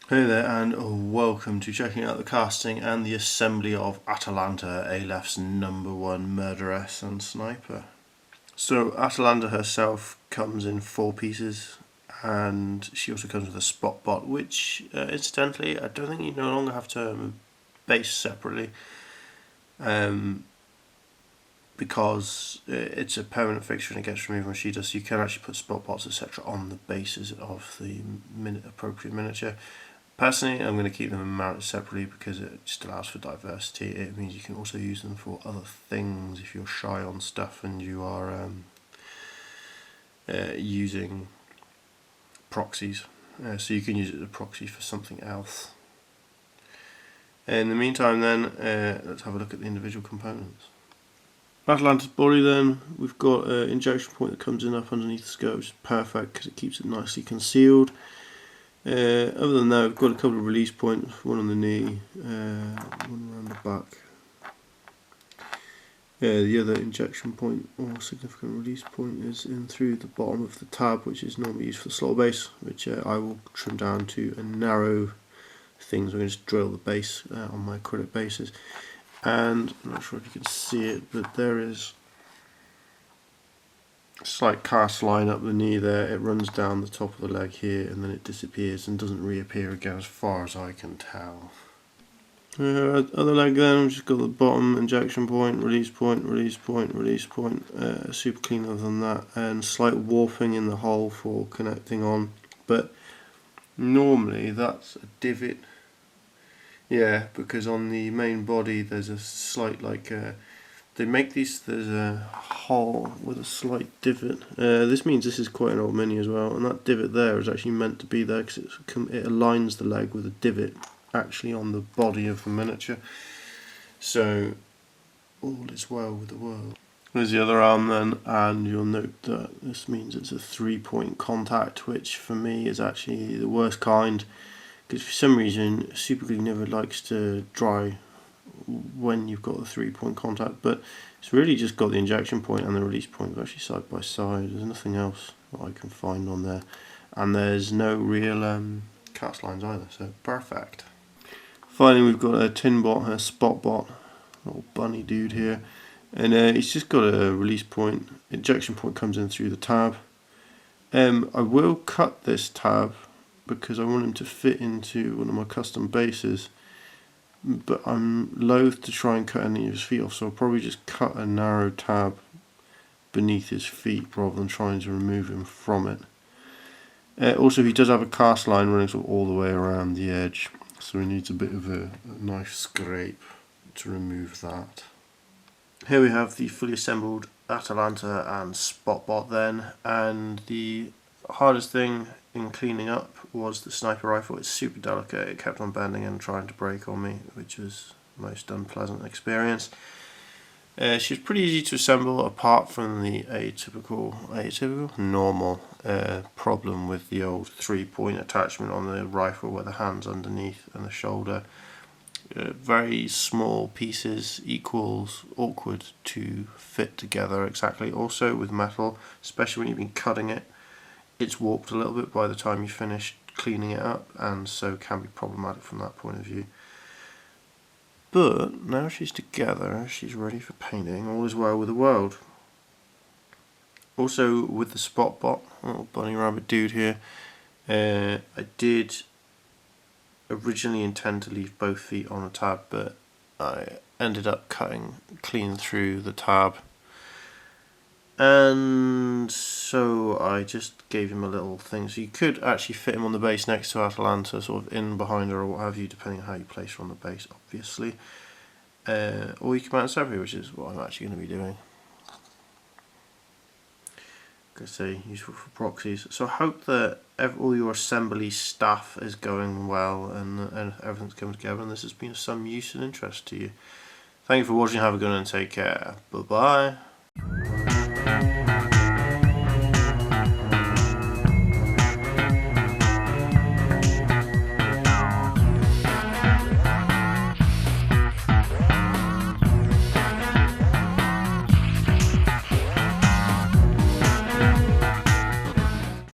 Hey there, and welcome to checking out the casting and the assembly of Atalanta, Aleph's #1 murderess and sniper. So Atalanta herself comes in 4 pieces, and she also comes with a spot bot, which incidentally I don't think you no longer have to base separately, because it's a permanent fixture and it gets removed when she does. So you can actually put spot bots etc. on the bases of the appropriate miniature. Personally, I'm going to keep them mounted separately because it just allows for diversity. It means you can also use them for other things if you're shy on stuff and you are using proxies. So you can use it as a proxy for something else. In the meantime then, let's have a look at the individual components. Atalanta's body then, we've got an injection point that comes in up underneath the skirt, which is perfect because it keeps it nicely concealed. Other than that, we've got a couple of release points, one on the knee, one around the back. The other injection point or significant release point is in through the bottom of the tab, which is normally used for the slaughter base, which I will trim down to a narrow thing, so I'm going to just drill the base on my acrylic bases. And I'm not sure if you can see it, but there is a slight cast line up the knee there. It runs down the top of the leg here and then it disappears and doesn't reappear again as far as I can tell. Other leg then, I've just got the bottom injection point, release point, release point, release point, super clean other than that, and slight warping in the hole for connecting on, but normally that's a divot. Yeah, because on the main body there's a slight they make these, there's a hole with a slight divot. This means this is quite an old mini as well, and that divot there is actually meant to be there because it aligns the leg with a divot actually on the body of the miniature. So all is well with the world. There's the other arm then, and you'll note that this means it's a 3-point contact, which for me is actually the worst kind, because for some reason super glue never likes to dry when you've got the 3-point contact, but it's really just got the injection point and the release point actually side by side. There's nothing else that I can find on there, and there's no real cast lines either, so perfect. Finally, we've got a tin bot, a spot bot, little bunny dude here, and he's just got a release point. Injection point comes in through the tab. I will cut this tab because I want him to fit into one of my custom bases, but I'm loath to try and cut any of his feet off, so I'll probably just cut a narrow tab beneath his feet rather than trying to remove him from it. Also, he does have a cast line running sort of all the way around the edge, so he needs a bit of a knife scrape to remove that. Here we have the fully assembled Atalanta and Spotbot then, and the hardest thing in cleaning up was the sniper rifle. It's super delicate, it kept on bending and trying to break on me, which was a most unpleasant experience. She was pretty easy to assemble apart from the normal problem with the old 3-point attachment on the rifle where the hand's underneath and the shoulder. Very small pieces equals awkward to fit together exactly. Also with metal, especially when you've been cutting it, it's warped a little bit by the time you finish cleaning it up, and so can be problematic from that point of view. But now she's together, she's ready for painting, all is well with the world. Also with the spot bot, little bunny rabbit dude here, I did originally intend to leave both feet on a tab, but I ended up cutting clean through the tab, and so I just gave him a little thing, so you could actually fit him on the base next to Atalanta, sort of in behind her or what have you, depending on how you place her on the base obviously, or you can mount it separately, which is what I'm actually going to be doing. Like I say, useful for proxies. So I hope that all your assembly stuff is going well and everything's coming together, and this has been of some use and interest to you. Thank you for watching, have a good one and take care. Bye bye.